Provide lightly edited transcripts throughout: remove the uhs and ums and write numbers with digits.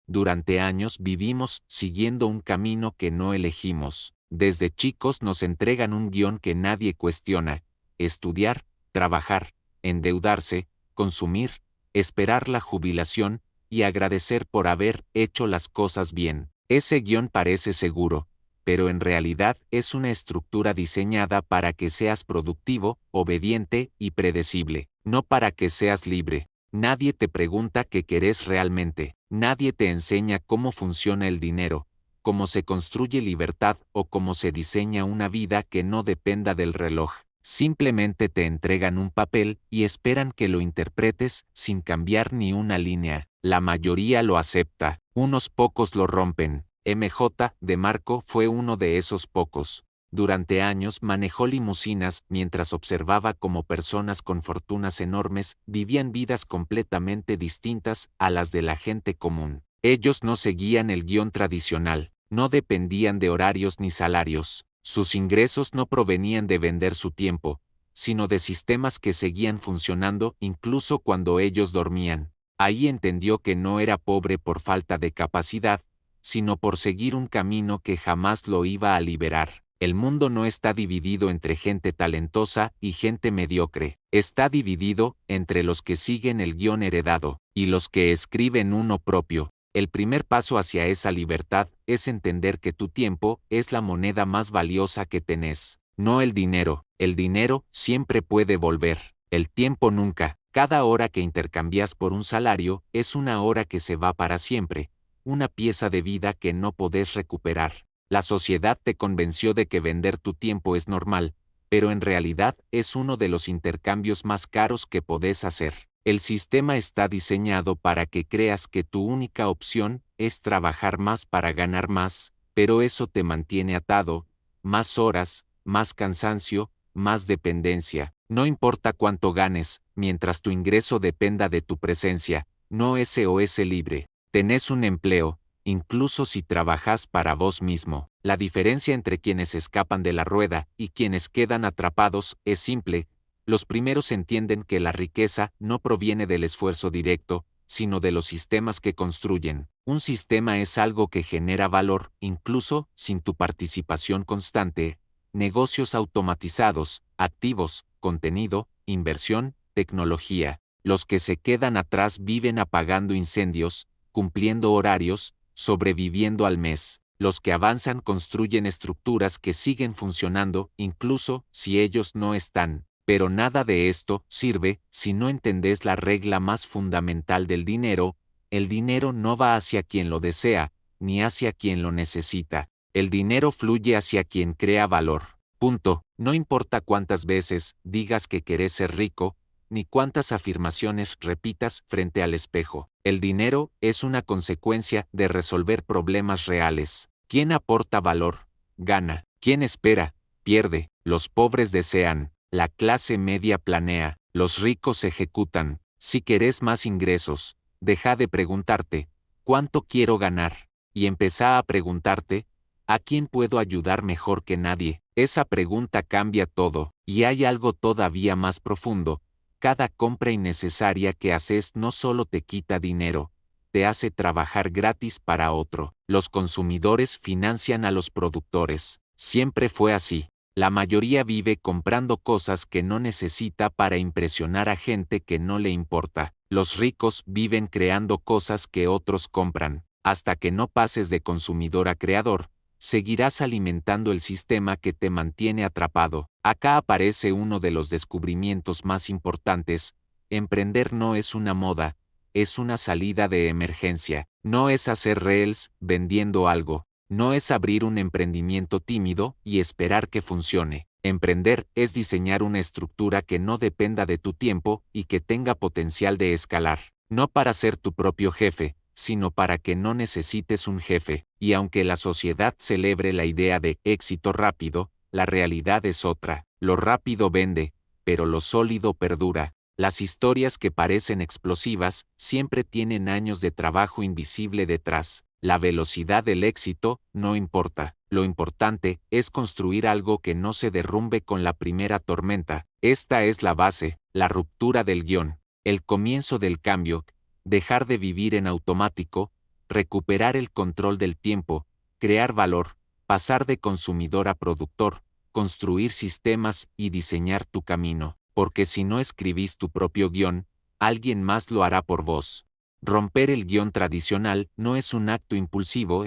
Durante años vivimos siguiendo un camino que no elegimos. Desde chicos nos entregan un guión que nadie cuestiona: estudiar, trabajar, endeudarse, consumir, esperar la jubilación y agradecer por haber hecho las cosas bien. Ese guión parece seguro, pero en realidad es una estructura diseñada para que seas productivo, obediente y predecible, no para que seas libre. Nadie te pregunta qué querés realmente, nadie te enseña cómo funciona el dinero, cómo se construye libertad o cómo se diseña una vida que no dependa del reloj. Simplemente te entregan un papel y esperan que lo interpretes sin cambiar ni una línea. La mayoría lo acepta, unos pocos lo rompen. MJ de Marco fue uno de esos pocos. Durante años manejó limusinas mientras observaba cómo personas con fortunas enormes vivían vidas completamente distintas a las de la gente común. Ellos no seguían el guión tradicional, no dependían de horarios ni salarios. Sus ingresos no provenían de vender su tiempo, sino de sistemas que seguían funcionando incluso cuando ellos dormían. Ahí entendió que no era pobre por falta de capacidad, sino por seguir un camino que jamás lo iba a liberar. El mundo no está dividido entre gente talentosa y gente mediocre, está dividido entre los que siguen el guión heredado y los que escriben uno propio. El primer paso hacia esa libertad es entender que tu tiempo es la moneda más valiosa que tenés, no el dinero. El dinero siempre puede volver, el tiempo nunca. Cada hora que intercambias por un salario es una hora que se va para siempre, una pieza de vida que no podés recuperar. La sociedad te convenció de que vender tu tiempo es normal, pero en realidad es uno de los intercambios más caros que podés hacer. El sistema está diseñado para que creas que tu única opción es trabajar más para ganar más, pero eso te mantiene atado: más horas, más cansancio, más dependencia. No importa cuánto ganes, mientras tu ingreso dependa de tu presencia, no SOS libre. Tenés un empleo, incluso si trabajas para vos mismo. La diferencia entre quienes escapan de la rueda y quienes quedan atrapados es simple. Los primeros entienden que la riqueza no proviene del esfuerzo directo, sino de los sistemas que construyen. Un sistema es algo que genera valor, incluso sin tu participación constante. Negocios automatizados, activos, contenido, inversión, tecnología. Los que se quedan atrás viven apagando incendios, cumpliendo horarios, sobreviviendo al mes. Los que avanzan construyen estructuras que siguen funcionando incluso si ellos no están. Pero nada de esto sirve si no entendés la regla más fundamental del dinero: el dinero no va hacia quien lo desea, ni hacia quien lo necesita. El dinero fluye hacia quien crea valor. Punto. No importa cuántas veces digas que querés ser rico, ni cuántas afirmaciones repitas frente al espejo. El dinero es una consecuencia de resolver problemas reales. ¿Quién aporta valor? Gana. ¿Quién espera? Pierde. Los pobres desean. La clase media planea. Los ricos ejecutan. Si querés más ingresos, deja de preguntarte, ¿cuánto quiero ganar? Y empezá a preguntarte, ¿a quién puedo ayudar mejor que nadie? Esa pregunta cambia todo. Y hay algo todavía más profundo: cada compra innecesaria que haces no solo te quita dinero, te hace trabajar gratis para otro. Los consumidores financian a los productores. Siempre fue así. La mayoría vive comprando cosas que no necesita para impresionar a gente que no le importa. Los ricos viven creando cosas que otros compran. Hasta que no pases de consumidor a creador, seguirás alimentando el sistema que te mantiene atrapado. Acá aparece uno de los descubrimientos más importantes: emprender no es una moda, es una salida de emergencia. No es hacer reels vendiendo algo, no es abrir un emprendimiento tímido y esperar que funcione. Emprender es diseñar una estructura que no dependa de tu tiempo y que tenga potencial de escalar. No para ser tu propio jefe, sino para que no necesites un jefe. Y aunque la sociedad celebre la idea de éxito rápido, la realidad es otra. Lo rápido vende, pero lo sólido perdura. Las historias que parecen explosivas siempre tienen años de trabajo invisible detrás. La velocidad del éxito no importa. Lo importante es construir algo que no se derrumbe con la primera tormenta. Esta es la base, la ruptura del guión, el comienzo del cambio. Dejar de vivir en automático, recuperar el control del tiempo, crear valor, pasar de consumidor a productor, construir sistemas y diseñar tu camino, porque si no escribís tu propio guión, alguien más lo hará por vos. Romper el guión tradicional no es un acto impulsivo,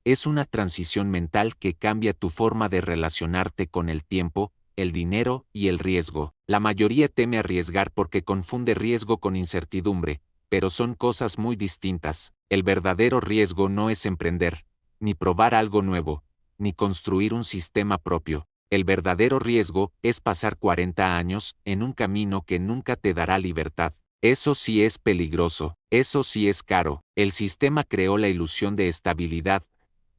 es una transición mental que cambia tu forma de relacionarte con el tiempo, el dinero y el riesgo. La mayoría teme arriesgar porque confunde riesgo con incertidumbre, pero son cosas muy distintas. El verdadero riesgo no es emprender, ni probar algo nuevo, ni construir un sistema propio. El verdadero riesgo es pasar 40 años en un camino que nunca te dará libertad. Eso sí es peligroso, eso sí es caro. El sistema creó la ilusión de estabilidad,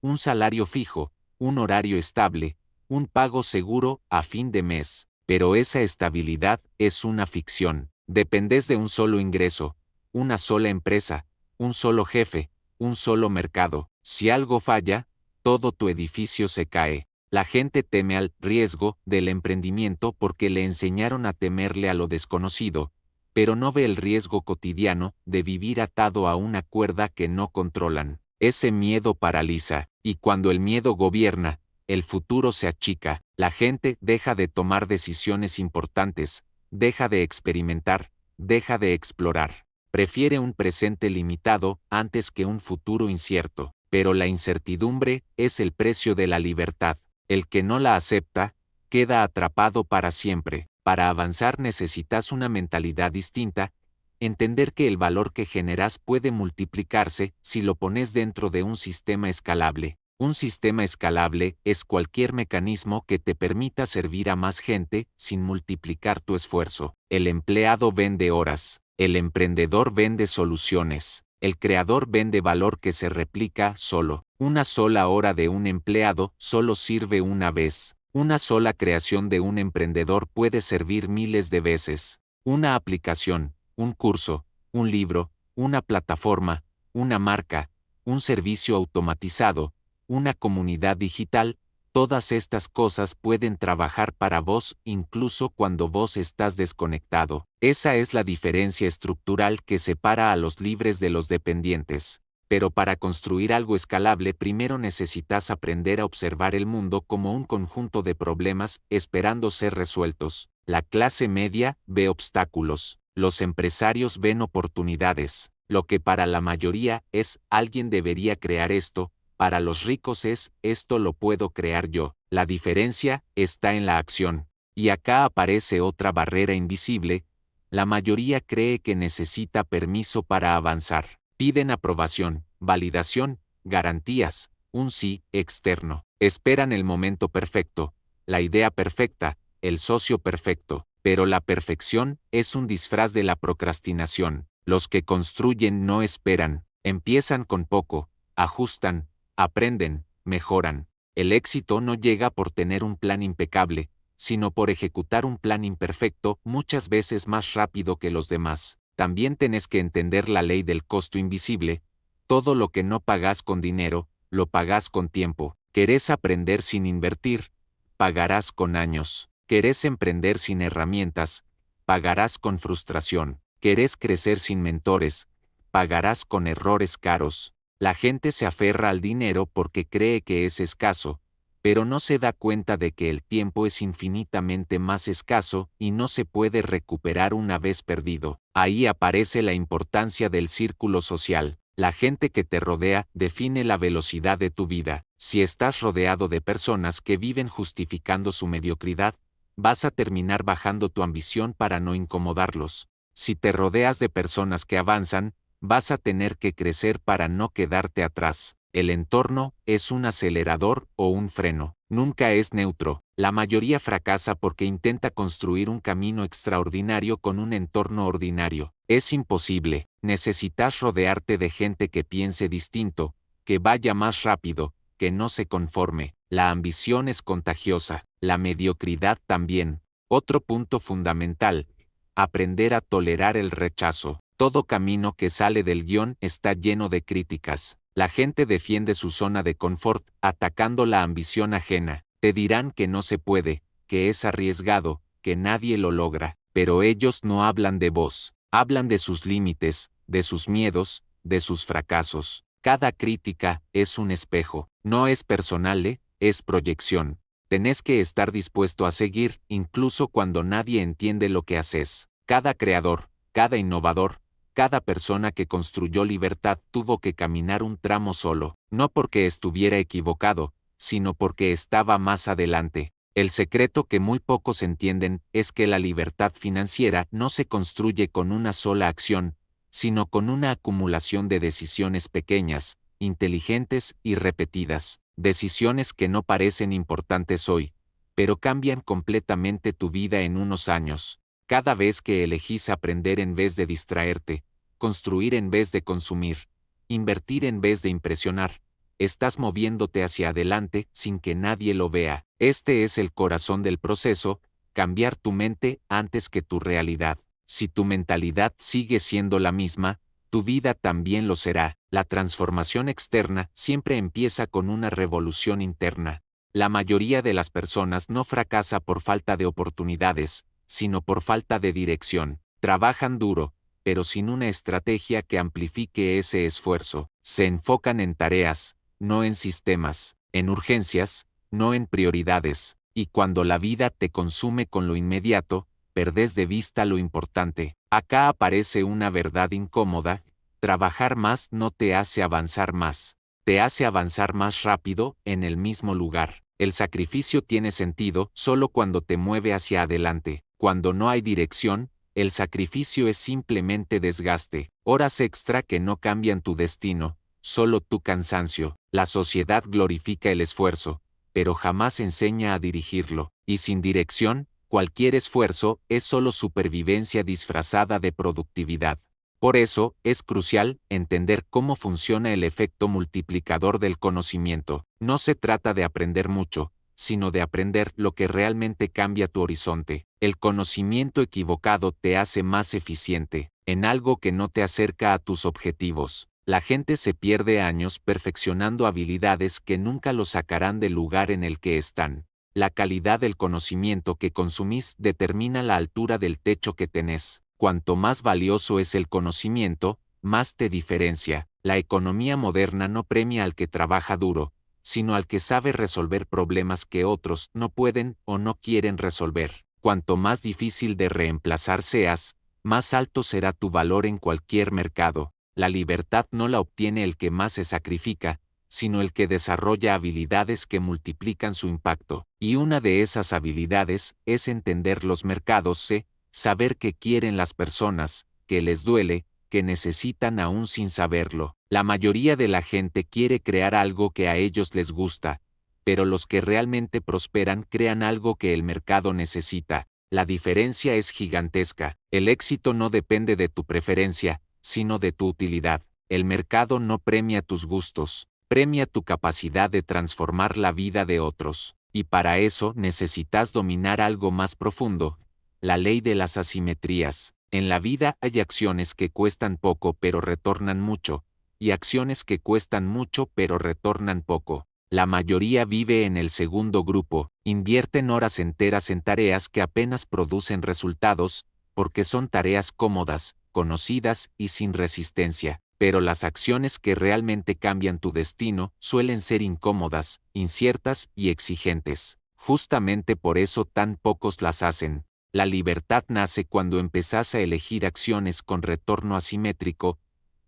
un salario fijo, un horario estable, un pago seguro a fin de mes. Pero esa estabilidad es una ficción. Dependes de un solo ingreso, una sola empresa, un solo jefe, un solo mercado. Si algo falla, todo tu edificio se cae. La gente teme al riesgo del emprendimiento porque le enseñaron a temerle a lo desconocido, pero no ve el riesgo cotidiano de vivir atado a una cuerda que no controlan. Ese miedo paraliza, y cuando el miedo gobierna, el futuro se achica, la gente deja de tomar decisiones importantes, deja de experimentar, deja de explorar. Prefiere un presente limitado antes que un futuro incierto, pero la incertidumbre es el precio de la libertad. El que no la acepta, queda atrapado para siempre. Para avanzar necesitas una mentalidad distinta, entender que el valor que generas puede multiplicarse si lo pones dentro de un sistema escalable. Un sistema escalable es cualquier mecanismo que te permita servir a más gente sin multiplicar tu esfuerzo. El empleado vende horas, el emprendedor vende soluciones, el creador vende valor que se replica solo. Una sola hora de un empleado solo sirve una vez. Una sola creación de un emprendedor puede servir miles de veces. Una aplicación, un curso, un libro, una plataforma, una marca, un servicio automatizado, una comunidad digital, todas estas cosas pueden trabajar para vos incluso cuando vos estás desconectado. Esa es la diferencia estructural que separa a los libres de los dependientes. Pero para construir algo escalable primero necesitas aprender a observar el mundo como un conjunto de problemas esperando ser resueltos. La clase media ve obstáculos, los empresarios ven oportunidades. Lo que para la mayoría es alguien debería crear esto, para los ricos es esto lo puedo crear yo. La diferencia está en la acción. Y acá aparece otra barrera invisible. La mayoría cree que necesita permiso para avanzar. Piden aprobación, validación, garantías, un sí externo. Esperan el momento perfecto, la idea perfecta, el socio perfecto. Pero la perfección es un disfraz de la procrastinación. Los que construyen no esperan, empiezan con poco, ajustan, aprenden, mejoran. El éxito no llega por tener un plan impecable, sino por ejecutar un plan imperfecto muchas veces más rápido que los demás. También tenés que entender la ley del costo invisible. Todo lo que no pagás con dinero, lo pagás con tiempo. ¿Querés aprender sin invertir? Pagarás con años. ¿Querés emprender sin herramientas? Pagarás con frustración. ¿Querés crecer sin mentores? Pagarás con errores caros. La gente se aferra al dinero porque cree que es escaso, pero no se da cuenta de que el tiempo es infinitamente más escaso y no se puede recuperar una vez perdido. Ahí aparece la importancia del círculo social. La gente que te rodea define la velocidad de tu vida. Si estás rodeado de personas que viven justificando su mediocridad, vas a terminar bajando tu ambición para no incomodarlos. Si te rodeas de personas que avanzan, vas a tener que crecer para no quedarte atrás. El entorno es un acelerador o un freno. Nunca es neutro. La mayoría fracasa porque intenta construir un camino extraordinario con un entorno ordinario. Es imposible. Necesitas rodearte de gente que piense distinto, que vaya más rápido, que no se conforme. La ambición es contagiosa, la mediocridad también. Otro punto fundamental: aprender a tolerar el rechazo. Todo camino que sale del guión está lleno de críticas. La gente defiende su zona de confort, atacando la ambición ajena. Te dirán que no se puede, que es arriesgado, que nadie lo logra. Pero ellos no hablan de vos, hablan de sus límites, de sus miedos, de sus fracasos. Cada crítica es un espejo, no es personal, es proyección. Tenés que estar dispuesto a seguir, incluso cuando nadie entiende lo que haces. Cada creador, cada innovador, cada persona que construyó libertad tuvo que caminar un tramo solo, no porque estuviera equivocado, sino porque estaba más adelante. El secreto que muy pocos entienden es que la libertad financiera no se construye con una sola acción, sino con una acumulación de decisiones pequeñas, inteligentes y repetidas, decisiones que no parecen importantes hoy, pero cambian completamente tu vida en unos años. Cada vez que elegís aprender en vez de distraerte, construir en vez de consumir, invertir en vez de impresionar, estás moviéndote hacia adelante sin que nadie lo vea. Este es el corazón del proceso, cambiar tu mente antes que tu realidad. Si tu mentalidad sigue siendo la misma, tu vida también lo será. La transformación externa siempre empieza con una revolución interna. La mayoría de las personas no fracasa por falta de oportunidades, sino por falta de dirección. Trabajan duro, pero sin una estrategia que amplifique ese esfuerzo. Se enfocan en tareas, no en sistemas, en urgencias, no en prioridades, y cuando la vida te consume con lo inmediato, perdés de vista lo importante. Acá aparece una verdad incómoda: trabajar más no te hace avanzar más, te hace avanzar más rápido en el mismo lugar. El sacrificio tiene sentido solo cuando te mueve hacia adelante. Cuando no hay dirección, el sacrificio es simplemente desgaste, horas extra que no cambian tu destino, solo tu cansancio. La sociedad glorifica el esfuerzo, pero jamás enseña a dirigirlo, y sin dirección, cualquier esfuerzo es solo supervivencia disfrazada de productividad. Por eso, es crucial entender cómo funciona el efecto multiplicador del conocimiento. No se trata de aprender mucho, sino de aprender lo que realmente cambia tu horizonte. El conocimiento equivocado te hace más eficiente en algo que no te acerca a tus objetivos. La gente se pierde años perfeccionando habilidades que nunca lo sacarán del lugar en el que están. La calidad del conocimiento que consumís determina la altura del techo que tenés. Cuanto más valioso es el conocimiento, más te diferencia. La economía moderna no premia al que trabaja duro, sino al que sabe resolver problemas que otros no pueden o no quieren resolver. Cuanto más difícil de reemplazar seas, más alto será tu valor en cualquier mercado. La libertad no la obtiene el que más se sacrifica, sino el que desarrolla habilidades que multiplican su impacto. Y una de esas habilidades es entender los mercados, saber qué quieren las personas, qué les duele, qué necesitan aún sin saberlo. La mayoría de la gente quiere crear algo que a ellos les gusta, pero los que realmente prosperan crean algo que el mercado necesita. La diferencia es gigantesca. El éxito no depende de tu preferencia, sino de tu utilidad. El mercado no premia tus gustos, premia tu capacidad de transformar la vida de otros. Y para eso necesitas dominar algo más profundo: la ley de las asimetrías. En la vida hay acciones que cuestan poco pero retornan mucho, y acciones que cuestan mucho pero retornan poco. La mayoría vive en el segundo grupo, invierten horas enteras en tareas que apenas producen resultados, porque son tareas cómodas, conocidas y sin resistencia. Pero las acciones que realmente cambian tu destino suelen ser incómodas, inciertas y exigentes. Justamente por eso tan pocos las hacen. La libertad nace cuando empezás a elegir acciones con retorno asimétrico,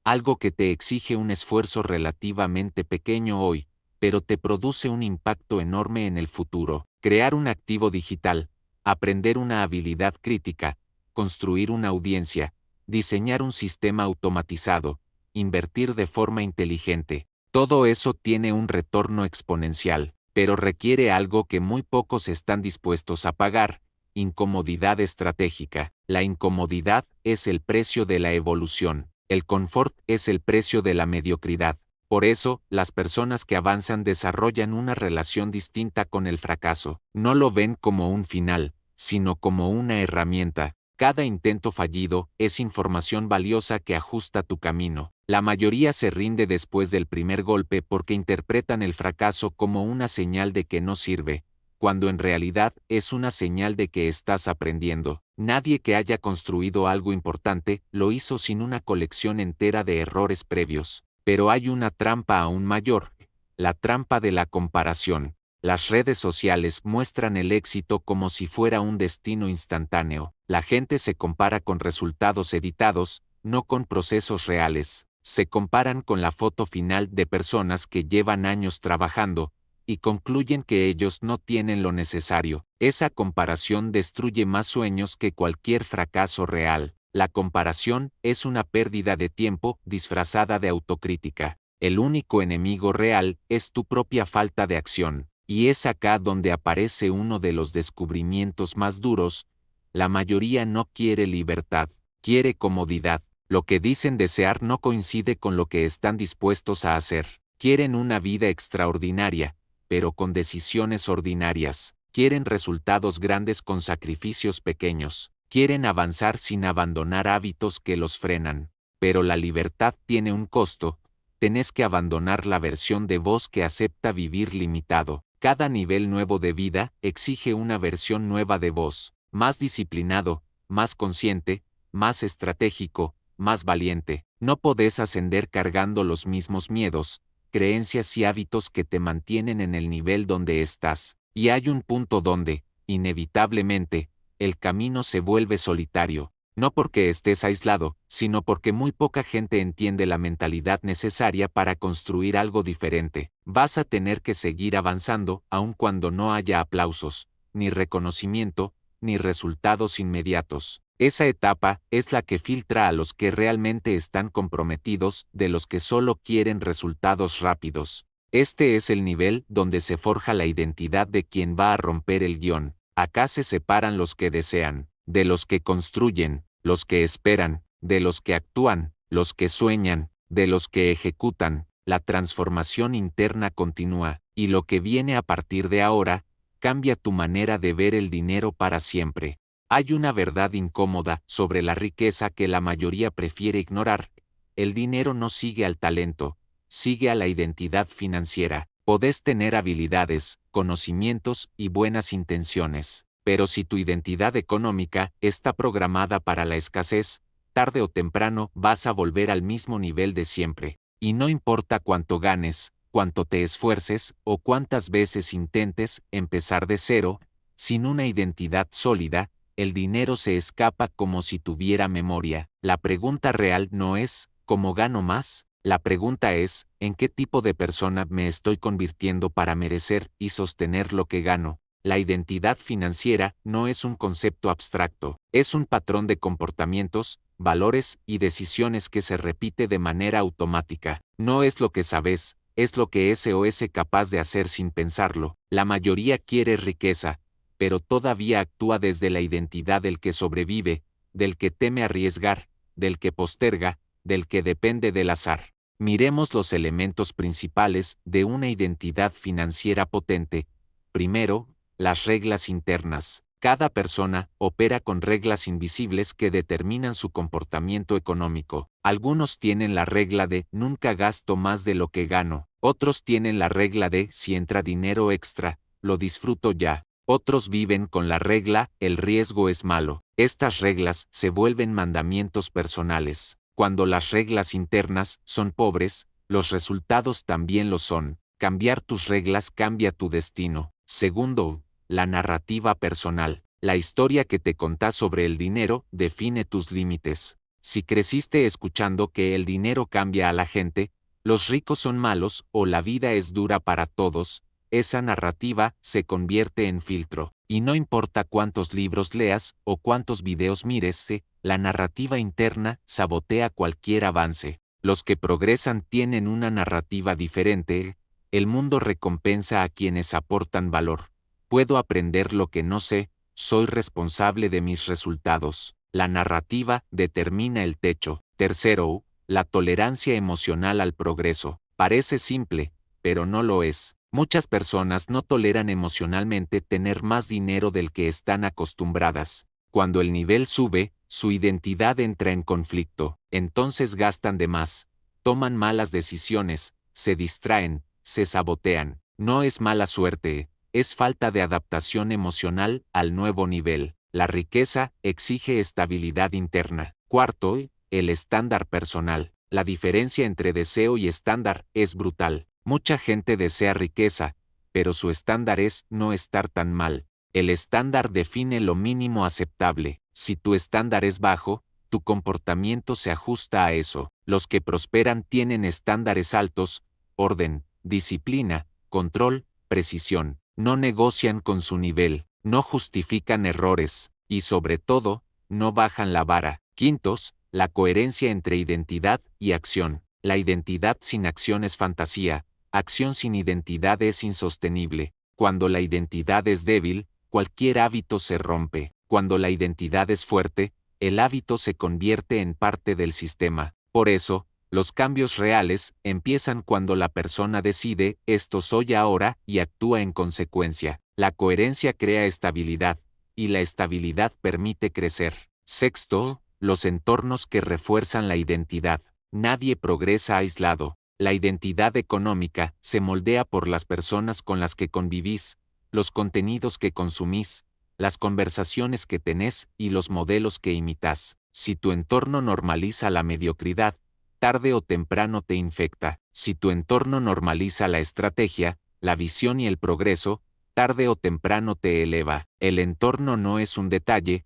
algo que te exige un esfuerzo relativamente pequeño hoy, pero te produce un impacto enorme en el futuro. Crear un activo digital, aprender una habilidad crítica, construir una audiencia, diseñar un sistema automatizado, invertir de forma inteligente. Todo eso tiene un retorno exponencial, pero requiere algo que muy pocos están dispuestos a pagar: incomodidad estratégica. La incomodidad es el precio de la evolución. El confort es el precio de la mediocridad. Por eso, las personas que avanzan desarrollan una relación distinta con el fracaso. No lo ven como un final, sino como una herramienta. Cada intento fallido es información valiosa que ajusta tu camino. La mayoría se rinde después del primer golpe porque interpretan el fracaso como una señal de que no sirve, cuando en realidad es una señal de que estás aprendiendo. Nadie que haya construido algo importante lo hizo sin una colección entera de errores previos. Pero hay una trampa aún mayor, la trampa de la comparación. Las redes sociales muestran el éxito como si fuera un destino instantáneo. La gente se compara con resultados editados, no con procesos reales. Se comparan con la foto final de personas que llevan años trabajando, y concluyen que ellos no tienen lo necesario. Esa comparación destruye más sueños que cualquier fracaso real. La comparación es una pérdida de tiempo disfrazada de autocrítica. El único enemigo real es tu propia falta de acción. Y es acá donde aparece uno de los descubrimientos más duros. La mayoría no quiere libertad, quiere comodidad. Lo que dicen desear no coincide con lo que están dispuestos a hacer. Quieren una vida extraordinaria, pero con decisiones ordinarias. Quieren resultados grandes con sacrificios pequeños. Quieren avanzar sin abandonar hábitos que los frenan. Pero la libertad tiene un costo. Tenés que abandonar la versión de vos que acepta vivir limitado. Cada nivel nuevo de vida exige una versión nueva de vos, más disciplinado, más consciente, más estratégico, más valiente. No podés ascender cargando los mismos miedos, creencias y hábitos que te mantienen en el nivel donde estás. Y hay un punto donde, inevitablemente, el camino se vuelve solitario. No porque estés aislado, sino porque muy poca gente entiende la mentalidad necesaria para construir algo diferente. Vas a tener que seguir avanzando, aun cuando no haya aplausos, ni reconocimiento, ni resultados inmediatos. Esa etapa es la que filtra a los que realmente están comprometidos de los que solo quieren resultados rápidos. Este es el nivel donde se forja la identidad de quien va a romper el guión. Acá se separan los que desean, de los que construyen, los que esperan, de los que actúan, los que sueñan, de los que ejecutan. La transformación interna continúa, y lo que viene a partir de ahora, cambia tu manera de ver el dinero para siempre. Hay una verdad incómoda sobre la riqueza que la mayoría prefiere ignorar. El dinero no sigue al talento, sigue a la identidad financiera. Podés tener habilidades, conocimientos y buenas intenciones, pero si tu identidad económica está programada para la escasez, tarde o temprano vas a volver al mismo nivel de siempre. Y no importa cuánto ganes, cuánto te esfuerces o cuántas veces intentes empezar de cero, sin una identidad sólida, el dinero se escapa como si tuviera memoria. La pregunta real no es, ¿cómo gano más? La pregunta es, ¿en qué tipo de persona me estoy convirtiendo para merecer y sostener lo que gano? La identidad financiera no es un concepto abstracto, es un patrón de comportamientos, valores y decisiones que se repite de manera automática. No es lo que sabes, es lo que ese o es capaz de hacer sin pensarlo. La mayoría quiere riqueza, pero todavía actúa desde la identidad del que sobrevive, del que teme arriesgar, del que posterga, del que depende del azar. Miremos los elementos principales de una identidad financiera potente. Primero, las reglas internas. Cada persona opera con reglas invisibles que determinan su comportamiento económico. Algunos tienen la regla de nunca gasto más de lo que gano. Otros tienen la regla de si entra dinero extra, lo disfruto ya. Otros viven con la regla el riesgo es malo. Estas reglas se vuelven mandamientos personales. Cuando las reglas internas son pobres, los resultados también lo son. Cambiar tus reglas cambia tu destino. Segundo, la narrativa personal. La historia que te contás sobre el dinero define tus límites. Si creciste escuchando que el dinero cambia a la gente, los ricos son malos o la vida es dura para todos, esa narrativa se convierte en filtro. Y no importa cuántos libros leas o cuántos videos mires, la narrativa interna sabotea cualquier avance. Los que progresan tienen una narrativa diferente. El mundo recompensa a quienes aportan valor. Puedo aprender lo que no sé, soy responsable de mis resultados. La narrativa determina el techo. Tercero, la tolerancia emocional al progreso. Parece simple, pero no lo es. Muchas personas no toleran emocionalmente tener más dinero del que están acostumbradas. Cuando el nivel sube, su identidad entra en conflicto. Entonces gastan de más, toman malas decisiones, se distraen, se sabotean. No es mala suerte, es falta de adaptación emocional al nuevo nivel. La riqueza exige estabilidad interna. Cuarto, el estándar personal. La diferencia entre deseo y estándar es brutal. Mucha gente desea riqueza, pero su estándar es no estar tan mal. El estándar define lo mínimo aceptable. Si tu estándar es bajo, tu comportamiento se ajusta a eso. Los que prosperan tienen estándares altos: orden, disciplina, control, precisión. No negocian con su nivel, no justifican errores, y sobre todo, no bajan la vara. Quintos, la coherencia entre identidad y acción. La identidad sin acción es fantasía, acción sin identidad es insostenible. Cuando la identidad es débil, cualquier hábito se rompe. Cuando la identidad es fuerte, el hábito se convierte en parte del sistema. Por eso, los cambios reales empiezan cuando la persona decide esto soy ahora y actúa en consecuencia. La coherencia crea estabilidad, y la estabilidad permite crecer. Sexto, los entornos que refuerzan la identidad. Nadie progresa aislado. La identidad económica se moldea por las personas con las que convivís, los contenidos que consumís, las conversaciones que tenés y los modelos que imitas. Si tu entorno normaliza la mediocridad, tarde o temprano te infecta. Si tu entorno normaliza la estrategia, la visión y el progreso, tarde o temprano te eleva. El entorno no es un detalle,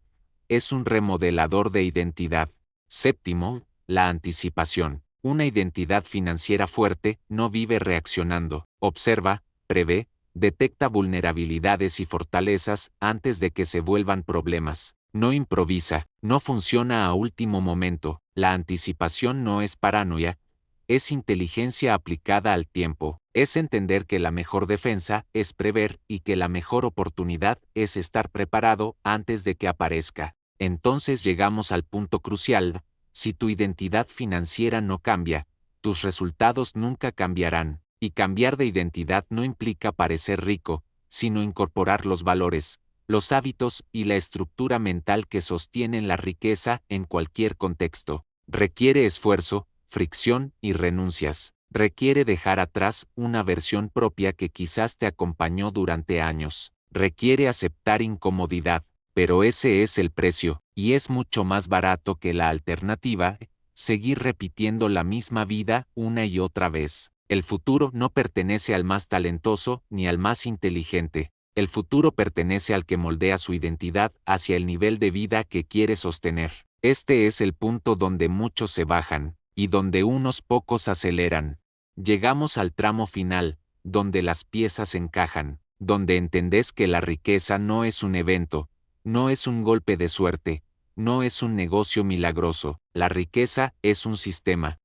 es un remodelador de identidad. Séptimo, la anticipación. Una identidad financiera fuerte no vive reaccionando. Observa, prevé, detecta vulnerabilidades y fortalezas antes de que se vuelvan problemas. No improvisa, no funciona a último momento. La anticipación no es paranoia, es inteligencia aplicada al tiempo. Es entender que la mejor defensa es prever y que la mejor oportunidad es estar preparado antes de que aparezca. Entonces llegamos al punto crucial: si tu identidad financiera no cambia, tus resultados nunca cambiarán. Y cambiar de identidad no implica parecer rico, sino incorporar los valores, los hábitos y la estructura mental que sostienen la riqueza en cualquier contexto. Requiere esfuerzo, fricción y renuncias. Requiere dejar atrás una versión propia que quizás te acompañó durante años. Requiere aceptar incomodidad, pero ese es el precio, y es mucho más barato que la alternativa: seguir repitiendo la misma vida una y otra vez. El futuro no pertenece al más talentoso ni al más inteligente. El futuro pertenece al que moldea su identidad hacia el nivel de vida que quiere sostener. Este es el punto donde muchos se bajan, y donde unos pocos aceleran. Llegamos al tramo final, donde las piezas encajan, donde entendés que la riqueza no es un evento, no es un golpe de suerte, no es un negocio milagroso. La riqueza es un sistema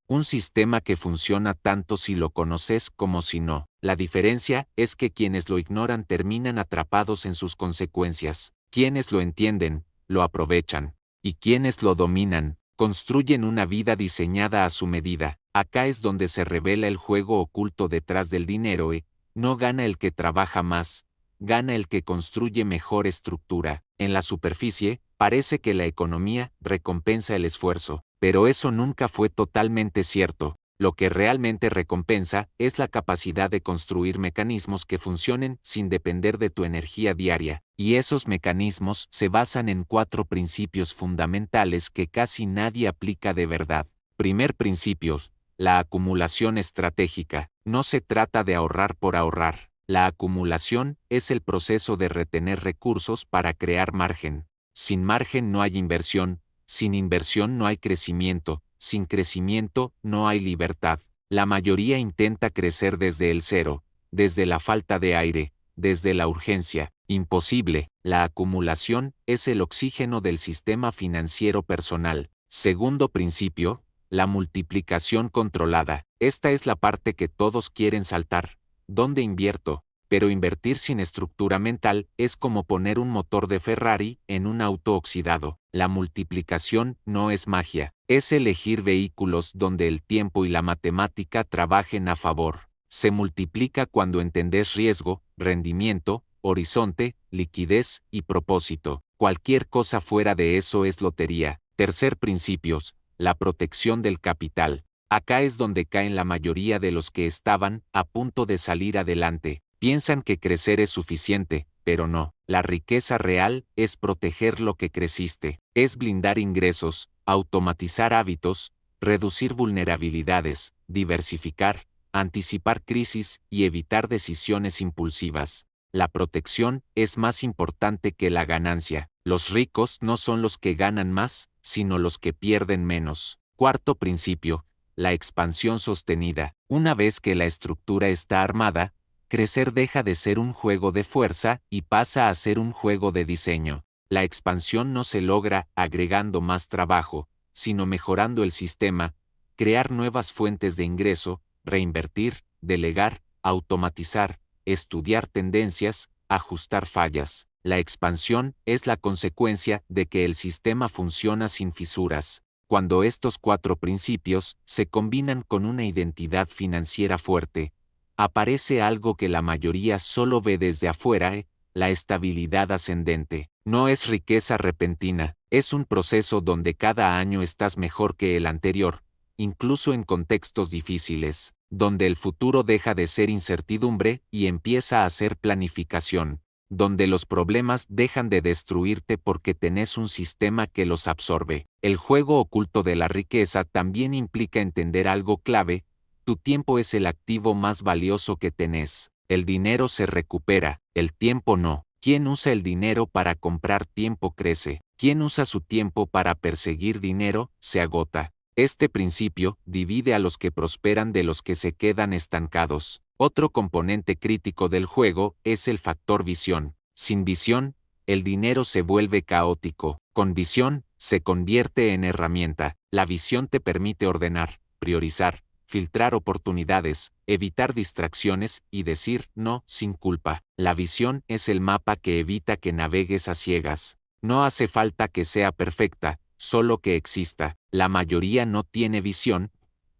que funciona tanto si lo conoces como si no. La diferencia es que quienes lo ignoran terminan atrapados en sus consecuencias. Quienes lo entienden, lo aprovechan. Y quienes lo dominan, construyen una vida diseñada a su medida. Acá es donde se revela el juego oculto detrás del dinero. No gana el que trabaja más, gana el que construye mejor estructura. En la superficie, parece que la economía recompensa el esfuerzo, pero eso nunca fue totalmente cierto. Lo que realmente recompensa es la capacidad de construir mecanismos que funcionen sin depender de tu energía diaria, y esos mecanismos se basan en 4 principios fundamentales que casi nadie aplica de verdad. Primer principio: la acumulación estratégica. No se trata de ahorrar por ahorrar. La acumulación es el proceso de retener recursos para crear margen. Sin margen no hay inversión, sin inversión no hay crecimiento, sin crecimiento no hay libertad. La mayoría intenta crecer desde el cero, desde la falta de aire, desde la urgencia. Imposible. La acumulación es el oxígeno del sistema financiero personal. Segundo principio: la multiplicación controlada. Esta es la parte que todos quieren saltar. ¿Dónde invierto? Pero invertir sin estructura mental es como poner un motor de Ferrari en un auto oxidado. La multiplicación no es magia, es elegir vehículos donde el tiempo y la matemática trabajen a favor. Se multiplica cuando entendés riesgo, rendimiento, horizonte, liquidez y propósito. Cualquier cosa fuera de eso es lotería. Tercer principio: la protección del capital. Acá es donde caen la mayoría de los que estaban a punto de salir adelante. Piensan que crecer es suficiente, pero no. La riqueza real es proteger lo que creciste. Es blindar ingresos, automatizar hábitos, reducir vulnerabilidades, diversificar, anticipar crisis y evitar decisiones impulsivas. La protección es más importante que la ganancia. Los ricos no son los que ganan más, sino los que pierden menos. Cuarto principio, la expansión sostenida. Una vez que la estructura está armada, crecer deja de ser un juego de fuerza y pasa a ser un juego de diseño. La expansión no se logra agregando más trabajo, sino mejorando el sistema, crear nuevas fuentes de ingreso, reinvertir, delegar, automatizar, estudiar tendencias, ajustar fallas. La expansión es la consecuencia de que el sistema funciona sin fisuras. Cuando estos 4 principios se combinan con una identidad financiera fuerte, aparece algo que la mayoría solo ve desde afuera, la estabilidad ascendente. No es riqueza repentina, es un proceso donde cada año estás mejor que el anterior, incluso en contextos difíciles, donde el futuro deja de ser incertidumbre y empieza a ser planificación, donde los problemas dejan de destruirte porque tenés un sistema que los absorbe. El juego oculto de la riqueza también implica entender algo clave: tu tiempo es el activo más valioso que tenés. El dinero se recupera, el tiempo no. Quien usa el dinero para comprar tiempo crece. Quien usa su tiempo para perseguir dinero, se agota. Este principio divide a los que prosperan de los que se quedan estancados. Otro componente crítico del juego es el factor visión. Sin visión, el dinero se vuelve caótico. Con visión, se convierte en herramienta. La visión te permite ordenar, priorizar, filtrar oportunidades, evitar distracciones y decir no sin culpa. La visión es el mapa que evita que navegues a ciegas. No hace falta que sea perfecta, solo que exista. La mayoría no tiene visión,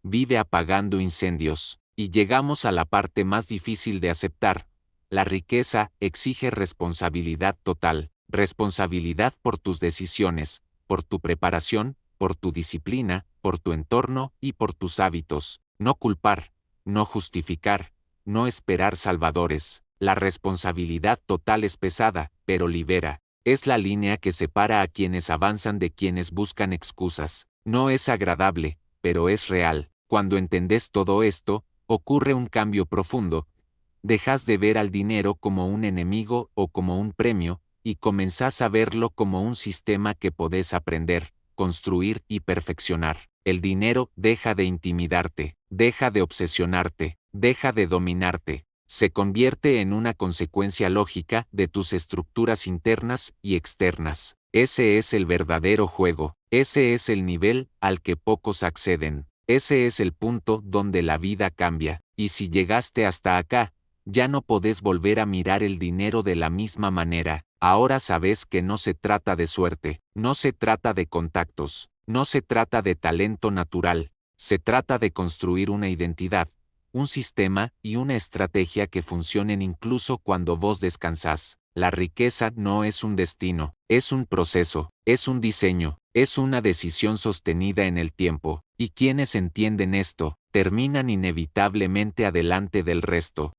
vive apagando incendios. Y llegamos a la parte más difícil de aceptar. La riqueza exige responsabilidad total. Responsabilidad por tus decisiones, por tu preparación, por tu disciplina, por tu entorno y por tus hábitos. No culpar, no justificar, no esperar salvadores. La responsabilidad total es pesada, pero libera. Es la línea que separa a quienes avanzan de quienes buscan excusas. No es agradable, pero es real. Cuando entendés todo esto, ocurre un cambio profundo. Dejas de ver al dinero como un enemigo o como un premio, y comenzás a verlo como un sistema que podés aprender, construir y perfeccionar. El dinero deja de intimidarte, deja de obsesionarte, deja de dominarte. Se convierte en una consecuencia lógica de tus estructuras internas y externas. Ese es el verdadero juego. Ese es el nivel al que pocos acceden. Ese es el punto donde la vida cambia. Y si llegaste hasta acá, ya no podés volver a mirar el dinero de la misma manera. Ahora sabes que no se trata de suerte, no se trata de contactos, no se trata de talento natural. Se trata de construir una identidad, un sistema y una estrategia que funcionen incluso cuando vos descansás. La riqueza no es un destino, es un proceso, es un diseño, es una decisión sostenida en el tiempo, y quienes entienden esto, terminan inevitablemente adelante del resto.